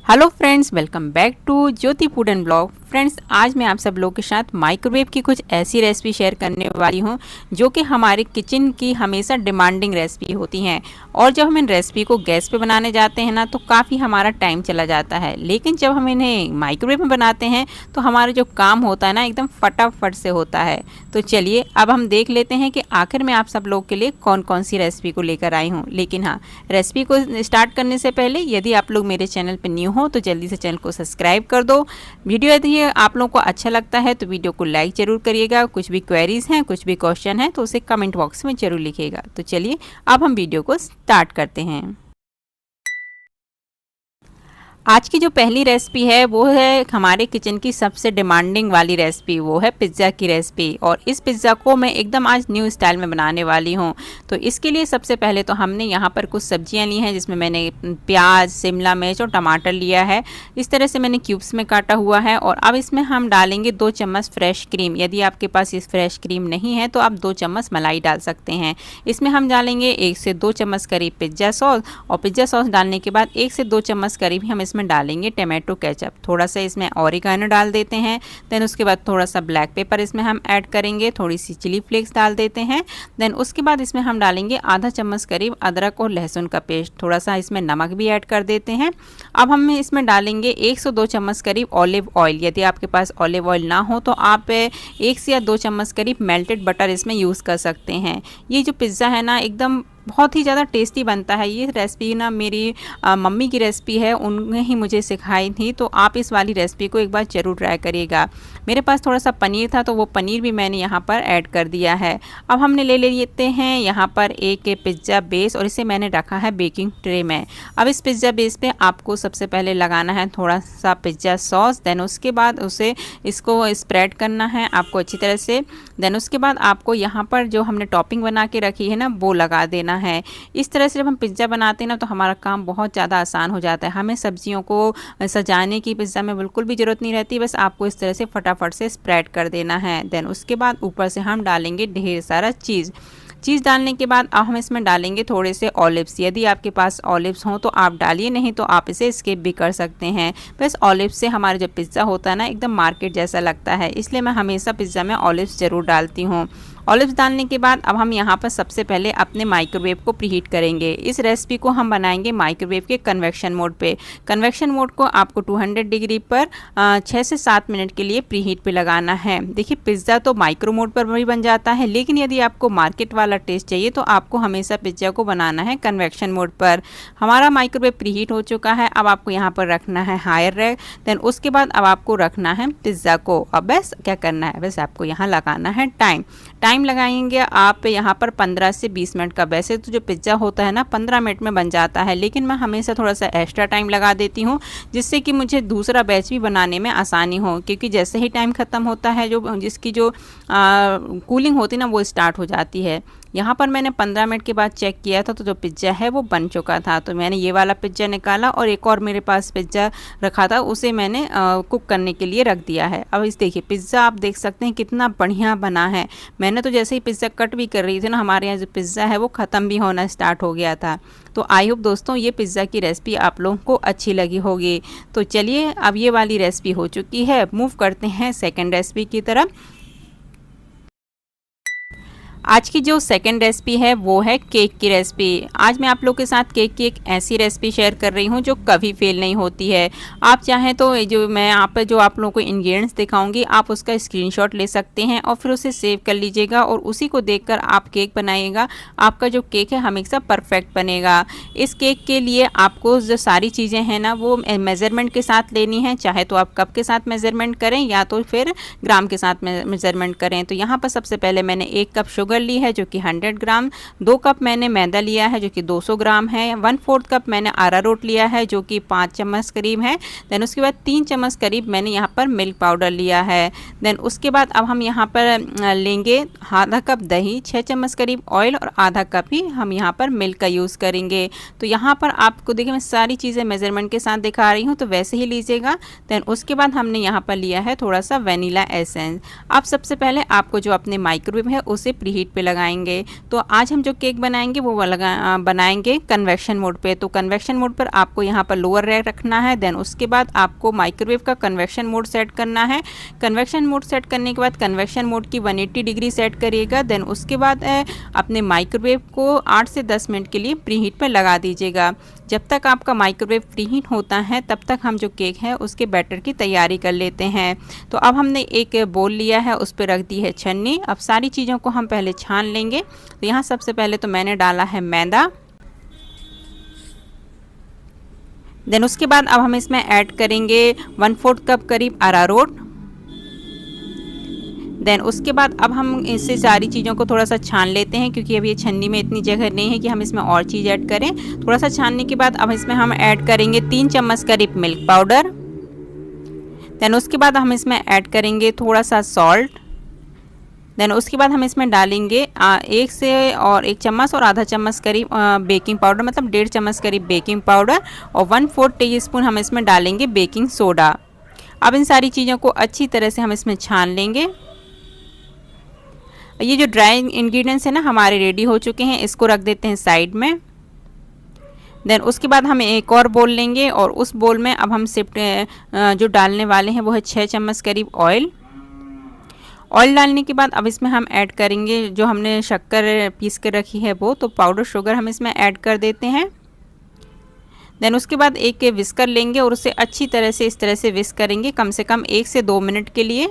Hello friends, welcome back to Jyoti food and blog. Friends, आज मैं आप सब लोगों के साथ माइक्रोवेव की कुछ ऐसी रेसिपी शेयर करने वाली हूं जो कि हमारे किचन की हमेशा डिमांडिंग रेसिपी होती हैं। और जब हम इन रेसिपी को गैस पे बनाने जाते हैं ना तो काफ़ी हमारा टाइम चला जाता है, लेकिन जब हम इन्हें माइक्रोवेव में बनाते हैं तो हमारा जो काम होता है ना एकदम फटाफट से होता है। तो चलिए अब हम देख लेते हैं कि आखिर में आप सब लोग के लिए कौन कौन सी रेसिपी को लेकर आई हूँ। लेकिन हाँ, रेसिपी को स्टार्ट करने से पहले यदि आप लोग मेरे चैनल पर न्यू हो तो जल्दी से चैनल को सब्सक्राइब कर दो। वीडियो यदि आप लोगों को अच्छा लगता है तो वीडियो को लाइक जरूर करिएगा। कुछ भी क्वेरीज हैं, कुछ भी क्वेश्चन है तो उसे कमेंट बॉक्स में जरूर लिखिएगा। तो चलिए अब हम वीडियो को स्टार्ट करते हैं। आज की जो पहली रेसिपी है वो है हमारे किचन की सबसे डिमांडिंग वाली रेसिपी, वो है पिज़्ज़ा की रेसिपी। और इस पिज़्ज़ा को मैं एकदम आज न्यू स्टाइल में बनाने वाली हूँ। तो इसके लिए सबसे पहले तो हमने यहाँ पर कुछ सब्जियाँ ली हैं, जिसमें मैंने प्याज, शिमला मिर्च और टमाटर लिया है। इस तरह से मैंने क्यूब्स में काटा हुआ है। और अब इसमें हम डालेंगे 2 चम्मच फ्रेश क्रीम। यदि आपके पास इस फ्रेश क्रीम नहीं है तो आप 2 चम्मच मलाई डाल सकते हैं। इसमें हम डालेंगे 1 से 2 चम्मच करीब पिज़्ज़ा सॉस। और पिज़्ज़ा सॉस डालने के बाद 1 से 2 चम्मच करीब हम इसमें डालेंगे टमाटो केचप। थोड़ा सा इसमें ऑरिगेनो डाल देते हैं। देन उसके बाद थोड़ा सा ब्लैक पेपर इसमें हम ऐड करेंगे। थोड़ी सी चिली फ्लेक्स डाल देते हैं। देन उसके बाद इसमें हम डालेंगे आधा चम्मच करीब अदरक और लहसुन का पेस्ट। थोड़ा सा इसमें नमक भी ऐड कर देते हैं। अब हम इसमें डालेंगे 1 से 2 चम्मच करीब ऑलिव ऑयल। यदि आपके पास ऑलिव ऑयल ना हो तो आप 1 से या 2 चम्मच करीब मेल्टेड बटर इसमें यूज़ कर सकते हैं। ये जो पिज़्ज़ा है ना एकदम बहुत ही ज़्यादा टेस्टी बनता है। ये रेसिपी ना मेरी मम्मी की रेसिपी है, उन्होंने ही मुझे सिखाई थी। तो आप इस वाली रेसिपी को एक बार ज़रूर ट्राई करिएगा। मेरे पास थोड़ा सा पनीर था तो वो पनीर भी मैंने यहाँ पर ऐड कर दिया है। अब हमने ले लेते हैं यहाँ पर एक पिज़्ज़ा बेस और इसे मैंने रखा है बेकिंग ट्रे में। अब इस पिज़्ज़ा बेस पे आपको सबसे पहले लगाना है थोड़ा सा पिज़्ज़ा सॉस। देन उसके बाद इसको स्प्रेड करना है आपको अच्छी तरह से। देन उसके बाद आपको यहाँ पर जो हमने टॉपिंग बना के रखी है ना वो लगा देना है। इस तरह से जब हम पिज़्ज़ा बनाते हैं ना तो हमारा काम बहुत ज़्यादा आसान हो जाता है। हमें सब्जियों को सजाने की पिज़्ज़ा में बिल्कुल भी ज़रूरत नहीं रहती, बस आपको इस तरह से फटाफट से स्प्रेड कर देना है। देन उसके बाद ऊपर से हम डालेंगे ढेर सारा चीज़ डालने के बाद अब हम इसमें डालेंगे थोड़े से ऑलिव्स। यदि आपके पास ऑलिव्स हों तो आप डालिए, नहीं तो आप इसे स्किप भी कर सकते हैं। बस ऑलिव्स से हमारा जो पिज़्ज़ा होता है ना एकदम मार्केट जैसा लगता है, इसलिए मैं हमेशा पिज़्ज़ा में ऑलिव्स ज़रूर डालती हूँ। ऑलिव्स डालने के बाद अब हम यहाँ पर सबसे पहले अपने माइक्रोवेव को प्रीहीट करेंगे। इस रेसिपी को हम बनाएंगे माइक्रोवेव के कन्वेक्शन मोड पे। कन्वेक्शन मोड को आपको 200 डिग्री पर 6 से 7 मिनट के लिए प्रीहीट पे लगाना है। देखिए पिज़्ज़ा तो माइक्रो मोड पर भी बन जाता है, लेकिन यदि आपको मार्केट वाला टेस्ट चाहिए तो आपको हमेशा पिज़्ज़ा को बनाना है कन्वेक्शन मोड पर। हमारा माइक्रोवेव प्रीहीट हो चुका है। अब आपको यहाँ पर रखना है हायर रैक। देन उसके बाद अब आपको रखना है पिज़्ज़ा को। अब बस क्या करना है, बस आपको यहाँ लगाना है टाइम लगाएंगे आप यहाँ पर 15 से 20 मिनट का। वैसे तो जो पिज़्ज़ा होता है ना 15 मिनट में बन जाता है, लेकिन मैं हमेशा थोड़ा सा एक्स्ट्रा टाइम लगा देती हूँ जिससे कि मुझे दूसरा बैच भी बनाने में आसानी हो। क्योंकि जैसे ही टाइम ख़त्म होता है जिसकी जो कूलिंग होती है ना वो स्टार्ट हो जाती है। यहाँ पर मैंने 15 मिनट के बाद चेक किया था तो जो पिज़्ज़ा है वो बन चुका था। तो मैंने ये वाला पिज़्ज़ा निकाला और एक और मेरे पास पिज़्ज़ा रखा था उसे मैंने कुक करने के लिए रख दिया है। अब इस देखिए पिज़्ज़ा आप देख सकते हैं कितना बढ़िया बना है। मैंने तो जैसे ही पिज़्ज़ा कट भी कर रही थी ना, हमारे यहाँ जो पिज़्ज़ा है वो ख़त्म भी होना स्टार्ट हो गया था। तो आई होप दोस्तों ये पिज़्ज़ा की रेसिपी आप लोगों को अच्छी लगी होगी। तो चलिए अब ये वाली रेसिपी हो चुकी है, मूव करते हैं सेकेंड रेसिपी की तरफ। आज की जो सेकंड रेसिपी है वो है केक की रेसिपी। आज मैं आप लोग के साथ केक की एक ऐसी रेसिपी शेयर कर रही हूँ जो कभी फेल नहीं होती है। आप चाहें तो जो मैं आप लोगों को इंग्रेडिएंट्स दिखाऊंगी आप उसका स्क्रीनशॉट ले सकते हैं और फिर उसे सेव कर लीजिएगा और उसी को देखकर आप केक बनाइएगा। आपका जो केक है हमेशा परफेक्ट बनेगा। इस केक के लिए आपको जो सारी चीज़ें हैं ना वो मेज़रमेंट के साथ लेनी है। चाहे तो आप कप के साथ मेज़रमेंट करें या तो फिर ग्राम के साथ मेज़रमेंट करें। तो यहाँ पर सबसे पहले मैंने 1 कप शुगर ली है जो कि 100 ग्राम, 2 कप मैंने मैदा लिया है जो कि 200 ग्राम है, 1/4 कप मैंने अरारोट लिया है जो कि 5 चम्मच करीब है। देन उसके बाद 3 चम्मच करीब मैंने यहाँ पर मिल्क पाउडर लिया है। देन उसके बाद अब हम यहाँ पर लेंगे आधा कप दही, 6 चम्मच करीब ऑयल और आधा कप ही हम यहाँ पर मिल्क का यूज़ करेंगे। तो यहाँ पर आपको देखिए मैं सारी चीज़ें मेजरमेंट के साथ दिखा रही हूँ तो वैसे ही लीजिएगा। देन उसके बाद हमने यहाँ पर लिया है थोड़ा सा वेनिला एसेंस। अब सबसे पहले आपको जो अपने माइक्रोवेव है उसे प्रीहीट पे लगाएंगे। तो आज हम जो केक बनाएंगे वो बनाएंगे कन्वेक्शन मोड पे। तो कन्वेक्शन मोड पर आपको यहाँ पर लोअर रैक रखना है। देन उसके बाद आपको माइक्रोवेव का कन्वेक्शन मोड सेट करना है। कन्वेक्शन मोड सेट करने के बाद कन्वेक्शन मोड की 180 डिग्री सेट करिएगा। देन उसके बाद अपने माइक्रोवेव को 8 से 10 मिनट के लिए प्री हीट पर लगा दीजिएगा। जब तक आपका माइक्रोवेव प्री हीट होता है तब तक हम जो केक है उसके बैटर की तैयारी कर लेते हैं। तो अब हमने एक बोल लिया है, उस पर रख दी है छन्नी। अब सारी चीज़ों को हम पहले छान लेंगे। तो यहाँ सबसे पहले तो मैंने डाला है मैदा। देन उसके बाद अब हम इसमें ऐड करेंगे 1/4 कप करीब अरारोट। देन उसके बाद अब हम इससे सारी चीज़ों को थोड़ा सा छान लेते हैं, क्योंकि अभी ये छन्नी में इतनी जगह नहीं है कि हम इसमें और चीज़ ऐड करें। थोड़ा सा छानने के बाद अब इसमें हम ऐड करेंगे 3 चम्मच करीब मिल्क पाउडर। देन उसके बाद हम इसमें ऐड करेंगे थोड़ा सा सॉल्ट। देन उसके बाद हम इसमें डालेंगे 1 से और 1 चम्मच और आधा चम्मच करीब बेकिंग पाउडर, मतलब 1.5 चम्मच करीब बेकिंग पाउडर, और 1/4 टीस्पून हम इसमें डालेंगे बेकिंग सोडा। अब इन सारी चीज़ों को अच्छी तरह से हम इसमें छान लेंगे। ये जो ड्राई इंग्रेडिएंट्स है ना हमारे रेडी हो चुके हैं, इसको रख देते हैं साइड में। देन उसके बाद हम एक और बोल लेंगे और उस बोल में अब हम सिर्फ जो डालने वाले हैं वो है 6 चम्मच करीब ऑयल। ऑयल डालने के बाद अब इसमें हम ऐड करेंगे जो हमने शक्कर पीस कर रखी है वो, तो पाउडर शुगर हम इसमें ऐड कर देते हैं। देन उसके बाद एक विस्कर लेंगे और उसे अच्छी तरह से इस तरह से विस्क करेंगे कम से कम 1 से 2 मिनट के लिए।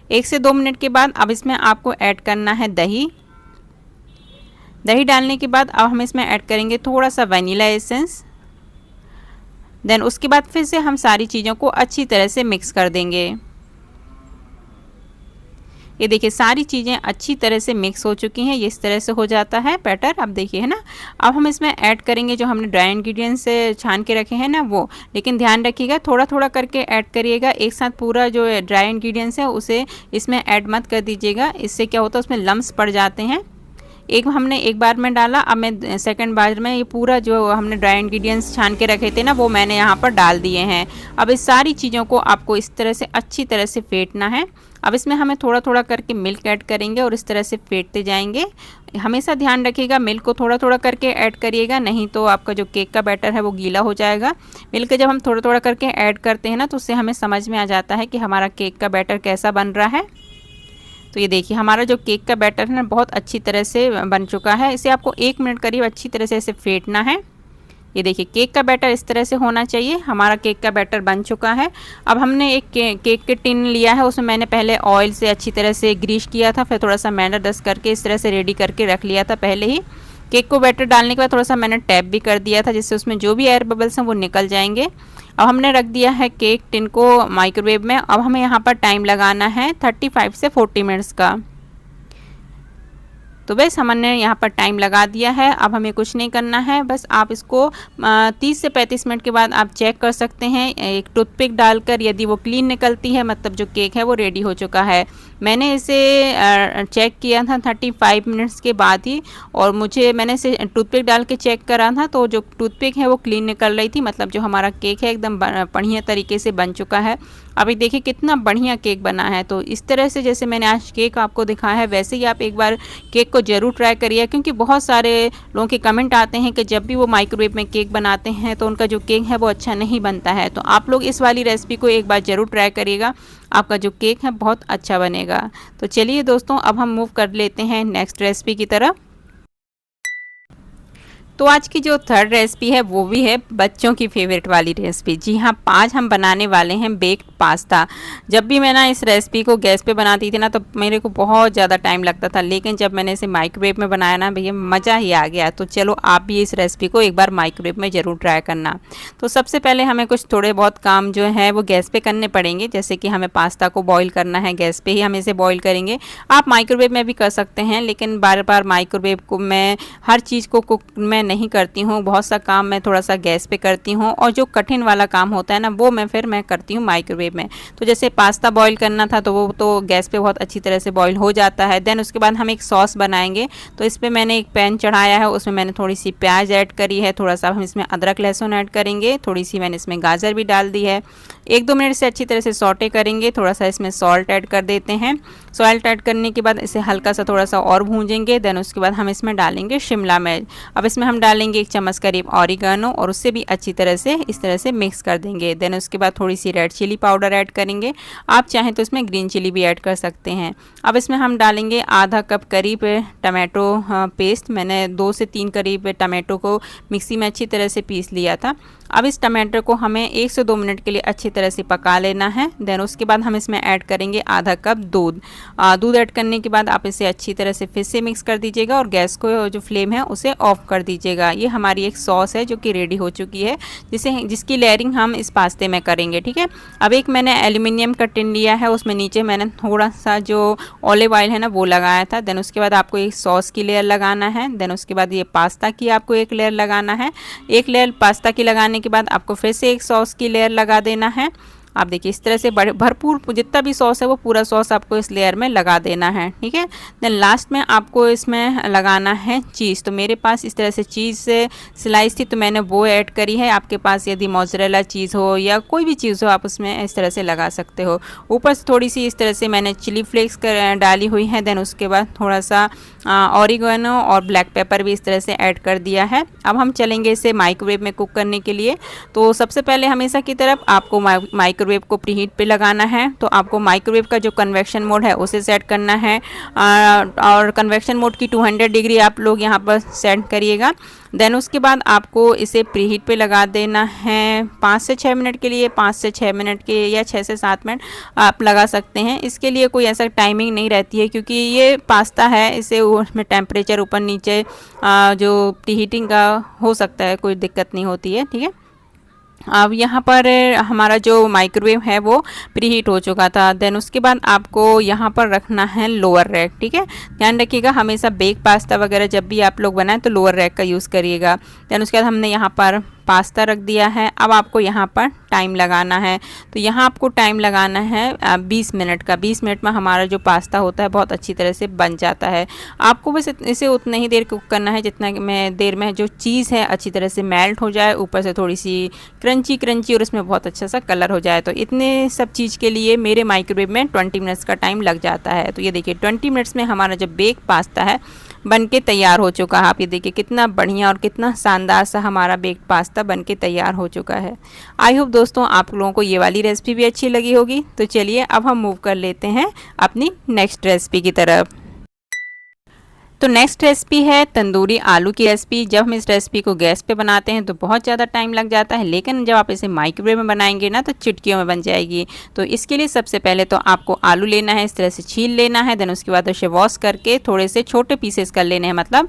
1 से 2 मिनट के बाद अब इसमें आपको ऐड करना है दही। दही डालने के बाद अब हम इसमें ऐड करेंगे थोड़ा सा वनीला एसेंस। देन उसके बाद फिर से हम सारी चीज़ों को अच्छी तरह से मिक्स कर देंगे। ये देखिए सारी चीज़ें अच्छी तरह से मिक्स हो चुकी हैं। ये इस तरह से हो जाता है बैटर। अब देखिए है ना, अब हम इसमें ऐड करेंगे जो हमने ड्राई इंग्रेडिएंट्स छान के रखे हैं ना वो, लेकिन ध्यान रखिएगा थोड़ा थोड़ा करके ऐड करिएगा। एक साथ पूरा जो ड्राई इंग्रेडिएंट्स है उसे इसमें ऐड मत कर दीजिएगा, इससे क्या होता है उसमें लम्स पड़ जाते हैं। हमने एक बार में डाला, अब मैं सेकंड बार में ये पूरा जो हमने ड्राई इंग्रेडिएंट्स छान के रखे थे ना वो मैंने यहाँ पर डाल दिए हैं। अब इस सारी चीज़ों को आपको इस तरह से अच्छी तरह से फेंटना है। अब इसमें हमें थोड़ा थोड़ा करके मिल्क ऐड करेंगे और इस तरह से फेंटते जाएंगे। हमेशा ध्यान रखिएगा मिल्क को थोड़ा थोड़ा करके ऐड करिएगा, नहीं तो आपका जो केक का बैटर है वो गीला हो जाएगा। मिल्क जब हम थोड़ा थोड़ा करके ऐड करते हैं ना तो उससे हमें समझ में आ जाता है कि हमारा केक का बैटर कैसा बन रहा है। तो ये देखिए हमारा जो केक का बैटर है ना बहुत अच्छी तरह से बन चुका है। इसे आपको 1 मिनट करीब अच्छी तरह से इसे फेंटना है। ये देखिए केक का बैटर इस तरह से होना चाहिए। हमारा केक का बैटर बन चुका है। अब हमने एक केक के टिन लिया है, उसमें मैंने पहले ऑयल से अच्छी तरह से ग्रीस किया था, फिर थोड़ा सा मैदा डस्ट करके इस तरह से रेडी करके रख लिया था पहले ही। केक को बैटर डालने के बाद थोड़ा सा मैंने टैप भी कर दिया था, जिससे उसमें जो भी एयर बबल्स हैं वो निकल जाएंगे। अब हमने रख दिया है केक टिन को माइक्रोवेव में। अब हमें यहाँ पर टाइम लगाना है 35 से 40 मिनट्स का। तो बस हमने यहाँ पर टाइम लगा दिया है। अब हमें कुछ नहीं करना है, बस आप इसको 30 से 35 मिनट के बाद आप चेक कर सकते हैं एक टूथपिक डालकर। यदि वो क्लीन निकलती है मतलब जो केक है वो रेडी हो चुका है। मैंने इसे चेक किया था 35 मिनट्स के बाद ही, और मैंने इसे टूथपिक डाल के चेक करा था तो जो टूथपिक है वो क्लीन निकल रही थी, मतलब जो हमारा केक है एकदम बढ़िया तरीके से बन चुका है। अभी देखिए कितना बढ़िया केक बना है। तो इस तरह से जैसे मैंने आज केक आपको दिखाया है वैसे ही आप एक बार केक को ज़रूर ट्राई करिए, क्योंकि बहुत सारे लोगों के कमेंट आते हैं कि जब भी वो माइक्रोवेव में केक बनाते हैं तो उनका जो केक है वो अच्छा नहीं बनता है। तो आप लोग इस वाली रेसिपी को एक बार ज़रूर ट्राई करिएगा, आपका जो केक है बहुत अच्छा बनेगा। तो चलिए दोस्तों अब हम मूव कर लेते हैं नेक्स्ट रेसिपी की तरफ। तो आज की जो थर्ड रेसिपी है वो भी है बच्चों की फेवरेट वाली रेसिपी। जी हाँ, आज हम बनाने वाले हैं बेक्ड पास्ता। जब भी मैं ना इस रेसिपी को गैस पे बनाती थी ना तो मेरे को बहुत ज़्यादा टाइम लगता था, लेकिन जब मैंने इसे माइक्रोवेव में बनाया ना भैया मज़ा ही आ गया। तो चलो आप भी इस रेसिपी को एक बार माइक्रोवेव में ज़रूर ट्राई करना। तो सबसे पहले हमें कुछ थोड़े बहुत काम जो है वो गैस पे करने पड़ेंगे, जैसे कि हमें पास्ता को बॉईल करना है, गैस पे ही हम इसे बॉईल करेंगे। आप माइक्रोवेव में भी कर सकते हैं, लेकिन बार बार माइक्रोवेव को मैं हर चीज़ को कुक मैं नहीं करती हूँ। बहुत सा काम मैं थोड़ा सा गैस पे करती हूँ, और जो कठिन वाला काम होता है ना वो मैं करती हूँ माइक्रोवेव में। तो जैसे पास्ता बॉईल करना था तो वो तो गैस पे बहुत अच्छी तरह से बॉईल हो जाता है। देन उसके बाद हम एक सॉस बनाएंगे। तो इस पर मैंने एक पैन चढ़ाया है, उसमें मैंने थोड़ी सी प्याज ऐड करी है, थोड़ा सा हम इसमें अदरक लहसुन ऐड करेंगे, थोड़ी सी मैंने इसमें गाजर भी डाल दी है। 1-2 मिनट से अच्छी तरह से सौटे करेंगे। थोड़ा सा इसमें सॉल्ट ऐड कर देते हैं। सॉल्ट ऐड करने के बाद इसे हल्का सा थोड़ा सा और भूंजेंगे। देन उसके बाद हम इसमें डालेंगे शिमला मिर्च। अब इसमें हम डालेंगे 1 चम्मच करीब ऑरिगेनो और उससे भी अच्छी तरह से इस तरह से मिक्स कर देंगे। देन उसके बाद थोड़ी सी रेड चिली पाउडर ऐड करेंगे, आप चाहें तो इसमें ग्रीन चिली भी ऐड कर सकते हैं। अब इसमें हम डालेंगे आधा कप करीब टमाटो पेस्ट। मैंने 2 से 3 करीब टमाटो को मिक्सी में अच्छी तरह से पीस लिया था। अब इस टमाटर को हमें 1 से 2 मिनट के लिए अच्छी तरह से पका लेना है। देन उसके बाद हम इसमें ऐड करेंगे आधा कप दूध। दूध ऐड करने के बाद आप इसे अच्छी तरह से फिर से मिक्स कर दीजिएगा और गैस को जो फ्लेम है उसे ऑफ कर दीजिएगा। ये हमारी एक सॉस है जो कि रेडी हो चुकी है, जिसकी लेयरिंग हम इस पास्ते में करेंगे। ठीक है, अब एक मैंने एल्यूमिनियम का टिन लिया है, उसमें नीचे मैंने थोड़ा सा जो ऑलिव ऑयल है ना वो लगाया था। देन उसके बाद आपको एक सॉस की लेयर लगाना है। देन उसके बाद ये पास्ता की आपको एक लेयर लगाना है। एक लेयर पास्ता की लगाने के बाद आपको फिर से एक सॉस की लेयर लगा देना है। आप देखिए इस तरह से भरपूर जितना भी सॉस है वो पूरा सॉस आपको इस लेयर में लगा देना है। ठीक है, देन लास्ट में आपको इसमें लगाना है चीज़। तो मेरे पास इस तरह से चीज़ से स्लाइस थी तो मैंने वो ऐड करी है। आपके पास यदि मोज़रेला चीज़ हो या कोई भी चीज़ हो आप उसमें इस तरह से लगा सकते हो। ऊपर से थोड़ी सी इस तरह से मैंने चिली फ्लेक्स डाली हुई है। देन उसके बाद थोड़ा सा ऑरिगेनो और ब्लैक पेपर भी इस तरह से ऐड कर दिया है। अब हम चलेंगे इसे माइक्रोवेव में कुक करने के लिए। तो सबसे पहले हमेशा की तरफ आपको माइक्रोवेव को प्रीहीट पे लगाना है। तो आपको माइक्रोवेव का जो कन्वेक्शन मोड है उसे सेट करना है और कन्वेक्शन मोड की 200 डिग्री आप लोग यहाँ पर सेट करिएगा। देन उसके बाद आपको इसे प्रीहीट पे लगा देना है 5 से 6 मिनट के लिए। 5 से 6 मिनट के या 6 से 7 मिनट आप लगा सकते हैं। इसके लिए कोई ऐसा टाइमिंग नहीं रहती है क्योंकि ये पास्ता है, इसे उसमें टेम्परेचर ऊपर नीचे जो प्रीहीटिंग का हो सकता है, कोई दिक्कत नहीं होती है। ठीक है, अब यहाँ पर हमारा जो माइक्रोवेव है वो प्रीहीट हो चुका था। देन उसके बाद आपको यहाँ पर रखना है लोअर रैक। ठीक है, ध्यान रखिएगा हमेशा बेक पास्ता वगैरह जब भी आप लोग बनाएं तो लोअर रैक का यूज़ करिएगा। देन उसके बाद हमने यहाँ पर पास्ता रख दिया है। अब आपको यहाँ पर टाइम लगाना है। तो यहाँ आपको टाइम लगाना है 20 मिनट का। 20 मिनट में हमारा जो पास्ता होता है बहुत अच्छी तरह से बन जाता है। आपको बस इसे उतना ही देर कुक करना है जितना देर में जो चीज़ है अच्छी तरह से मेल्ट हो जाए, ऊपर से थोड़ी सी क्रंची क्रंची और इसमें बहुत अच्छा सा कलर हो जाए। तो इतने सब चीज़ के लिए मेरे माइक्रोवेव में 20 मिनट्स का टाइम लग जाता है। तो ये देखिए 20 मिनट्स में हमारा जो बेक पास्ता है बनके तैयार हो चुका है। आप ये देखिए कितना बढ़िया और कितना शानदार सा हमारा बेक्ड पास्ता बनके तैयार हो चुका है। आई होप दोस्तों आप लोगों को ये वाली रेसिपी भी अच्छी लगी होगी। तो चलिए अब हम मूव कर लेते हैं अपनी नेक्स्ट रेसिपी की तरफ। तो नेक्स्ट रेसिपी है तंदूरी आलू की रेसिपी। जब हम इस रेसिपी को गैस पे बनाते हैं तो बहुत ज़्यादा टाइम लग जाता है, लेकिन जब आप इसे माइक्रोवेव में बनाएंगे ना तो चुटकियों में बन जाएगी। तो इसके लिए सबसे पहले तो आपको आलू लेना है, इस तरह से छील लेना है। देन उसके बाद उसे वॉश करके थोड़े से छोटे पीसेस कर लेने हैं, मतलब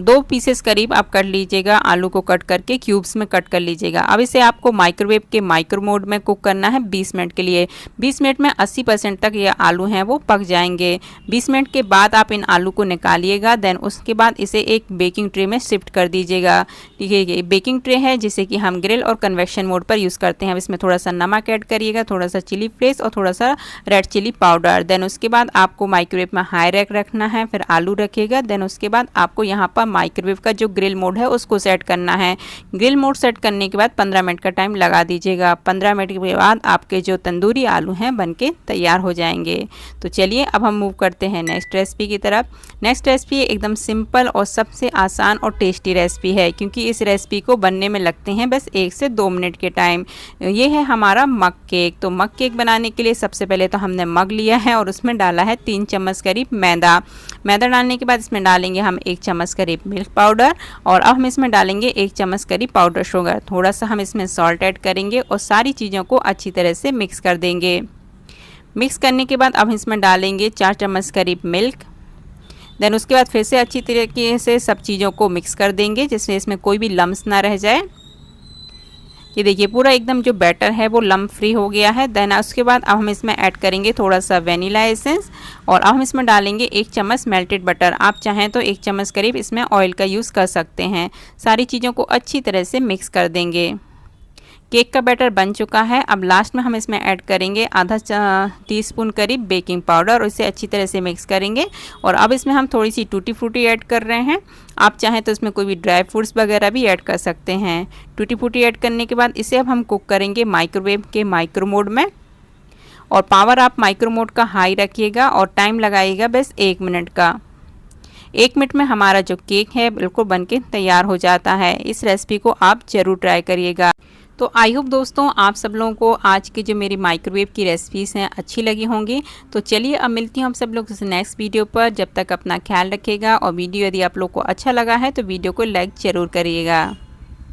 2 पीसेस करीब आप कट लीजिएगा। आलू को कट करके क्यूब्स में कट कर लीजिएगा। अब इसे आपको माइक्रोवेव के माइक्रो मोड में कुक करना है 20 मिनट के लिए। 20 मिनट में 80% तक ये आलू हैं वो पक जाएंगे। 20 मिनट के बाद आप इन आलू को निकालिए। देन उसके बाद इसे एक बेकिंग ट्रे में शिफ्ट कर दीजिएगा। ठीक है, ये बेकिंग ट्रे है जिसे कि हम ग्रिल और कन्वेक्शन मोड पर यूज़ करते हैं। अब इसमें थोड़ा सा नमक ऐड करिएगा, थोड़ा सा चिली फ्लेक्स और थोड़ा सा रेड चिली पाउडर। देन उसके बाद आपको माइक्रोवेव में हाई रैक रखना है, फिर आलू रखिएगा। देन उसके बाद आपको यहाँ पर माइक्रोवेव का जो ग्रिल मोड है उसको सेट करना है। ग्रिल मोड सेट करने के बाद 15 मिनट का टाइम लगा दीजिएगा। 15 मिनट के बाद आपके जो तंदूरी आलू हैं बनके तैयार हो जाएंगे। तो चलिए अब हम मूव करते हैं नेक्स्ट रेसिपी की तरफ। नेक्स्ट रेसिपी एकदम सिंपल और सबसे आसान और टेस्टी रेसिपी है क्योंकि इस रेसिपी को बनने में लगते हैं बस 1 से 2 मिनट के टाइम। ये है हमारा मग केक। तो मग केक बनाने के लिए सबसे पहले तो हमने मग लिया है और उसमें डाला है 3 चम्मच करीब मैदा। मैदा डालने के बाद इसमें डालेंगे हम 1 चम्मच करीब मिल्क पाउडर और अब हम इसमें डालेंगे 1 चम्मच करीब पाउडर शुगर। थोड़ा सा हम इसमें सॉल्ट ऐड करेंगे और सारी चीज़ों को अच्छी तरह से मिक्स कर देंगे। मिक्स करने के बाद अब इसमें डालेंगे 4 चम्मच करीब मिल्क। देन उसके बाद फिर से अच्छी तरीके से सब चीज़ों को मिक्स कर देंगे जिससे इसमें कोई भी लम्स ना रह जाए। ये देखिए पूरा एकदम जो बैटर है वो लम्प फ्री हो गया है। देन उसके बाद अब हम इसमें ऐड करेंगे थोड़ा सा वेनिला एसेंस और अब हम इसमें डालेंगे 1 चम्मच मेल्टेड बटर। आप चाहें तो 1 चम्मच करीब इसमें ऑयल का यूज़ कर सकते हैं। सारी चीज़ों को अच्छी तरह से मिक्स कर देंगे। केक का बैटर बन चुका है। अब लास्ट में हम इसमें ऐड करेंगे आधा टीस्पून करीब बेकिंग पाउडर और इसे अच्छी तरह से मिक्स करेंगे। और अब इसमें हम थोड़ी सी टूटी फ्रूटी ऐड कर रहे हैं। आप चाहें तो इसमें कोई भी ड्राई फ्रूट्स वगैरह भी ऐड कर सकते हैं। टूटी फ्रूटी ऐड करने के बाद इसे अब हम कुक करेंगे माइक्रोवेव के माइक्रो मोड में। और पावर आप माइक्रो मोड का हाई रखिएगा और टाइम लगाइएगा बस 1 मिनट का। 1 मिनट में हमारा जो केक है बिल्कुल बनके तैयार हो जाता है। इस रेसिपी को आप ज़रूर ट्राई करिएगा। तो आई होप दोस्तों आप सब लोगों को आज की जो मेरी माइक्रोवेव की रेसिपीज़ हैं अच्छी लगी होंगी। तो चलिए अब मिलती हूँ हम सब लोग नेक्स्ट वीडियो पर। जब तक अपना ख्याल रखिएगा और वीडियो यदि आप लोग को अच्छा लगा है तो वीडियो को लाइक ज़रूर करिएगा।